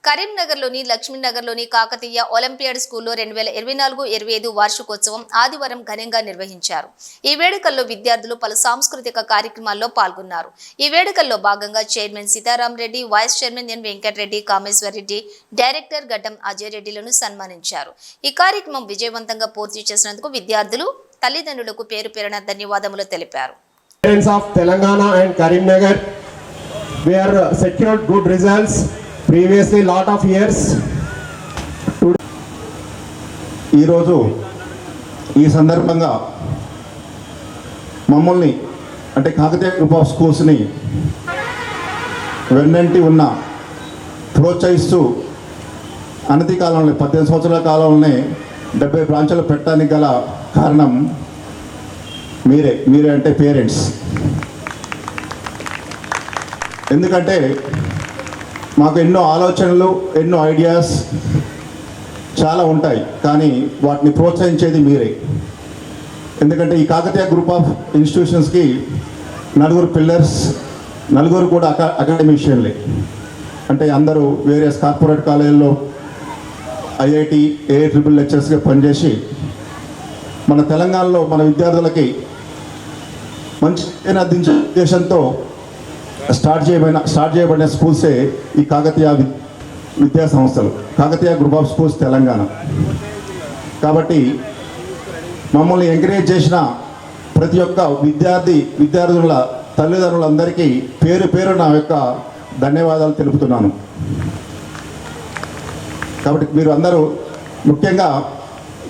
కరీంనగర్లోని లక్ష్మీనగర్లోని కాకతీయ ఒలింపియాడ్ స్కూల్లో 2024-25 వార్షికోత్సవం ఆదివారం ఘనంగా నిర్వహించారు. ఈ వేడుకల్లో విద్యార్థులు పలు సాంస్కృతిక కార్యక్రమాల్లో పాల్గొన్నారు. ఈ వేడుకల్లో భాగంగా chairman Sitaram Reddy, vice chairman N Venkatareddy, Kameshwar Reddy, director Gaddam Ajay రెడ్డిలను సన్మానించారు. ఈ కార్యక్రమం విజయవంతంగా పూర్తి చేసినందుకు విద్యార్థులు, తల్లిదండ్రులకు పేరు పేరున ధన్యవాదములు తెలిపారు. Parents of Telangana and Karimnagar, we are secured good results previously lot of years. ఈరోజు ఈ సందర్భంగా మమ్మల్ని అంటే కాకతీయ గ్రూప్ ఆఫ్ స్కూల్స్ని వెన్నంటి ఉన్న ప్రోత్సహిస్తూ అనతి కాలంలో 18 సంవత్సరాల కాలంలోనే 70 బ్రాంచ్లు పెట్టడానికి గల కారణం మీరే అంటే పేరెంట్స్. ఎందుకంటే మాకు ఎన్నో ఆలోచనలు, ఎన్నో ఐడియాస్ చాలా ఉంటాయి, కానీ వాటిని ప్రోత్సహించేది మీరే. ఎందుకంటే ఈ కాకతీయ గ్రూప్ ఆఫ్ ఇన్స్టిట్యూషన్స్కి 4 పిల్లర్స్, 4 కూడా అకాడమిషియన్లే. అంటే అందరూ వేరియస్ కార్పొరేట్ కాలేజీల్లో ఐఐటి, ఏఐట్రిపుల్ లెక్చర్స్గా పనిచేసి మన తెలంగాణలో మన విద్యార్థులకి మంచి అందించే ఉద్దేశంతో స్టార్ట్ చేయబడిన స్కూల్సే ఈ కాకతీయ విద్యా సంస్థలు, Kakatiya group of schools Telangana. కాబట్టి మమ్మల్ని ఎంకరేజ్ చేసిన ప్రతి ఒక్క విద్యార్థుల తల్లిదండ్రులందరికీ పేరు పేరు నా యొక్క ధన్యవాదాలు తెలుపుతున్నాను. కాబట్టి మీరు అందరూ ముఖ్యంగా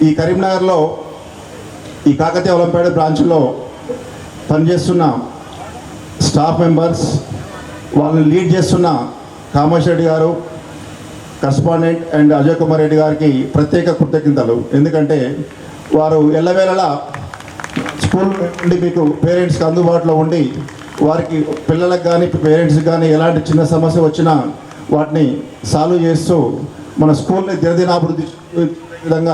ఈ కరీంనగర్లో ఈ కాకతీయ ఒలింపియాడ్ బ్రాంచ్లో పనిచేస్తున్న స్టాఫ్ మెంబర్స్, వాళ్ళని లీడ్ చేస్తున్న కామేశ్వర్ రెడ్డి గారు, కరస్పాండెంట్ అండ్ అజయ్ కుమార్ రెడ్డి గారికి ప్రత్యేక కృతజ్ఞతలు. ఎందుకంటే వారు ఎల్లవేళలా స్కూల్ నుండి మీకు పేరెంట్స్కి అందుబాటులో ఉండి వారికి పిల్లలకు కానీ పేరెంట్స్కి కానీ ఎలాంటి చిన్న సమస్య వచ్చినా వాటిని సాల్వ్ చేస్తూ మన స్కూల్ని దినదినాభివృద్ధి విధంగా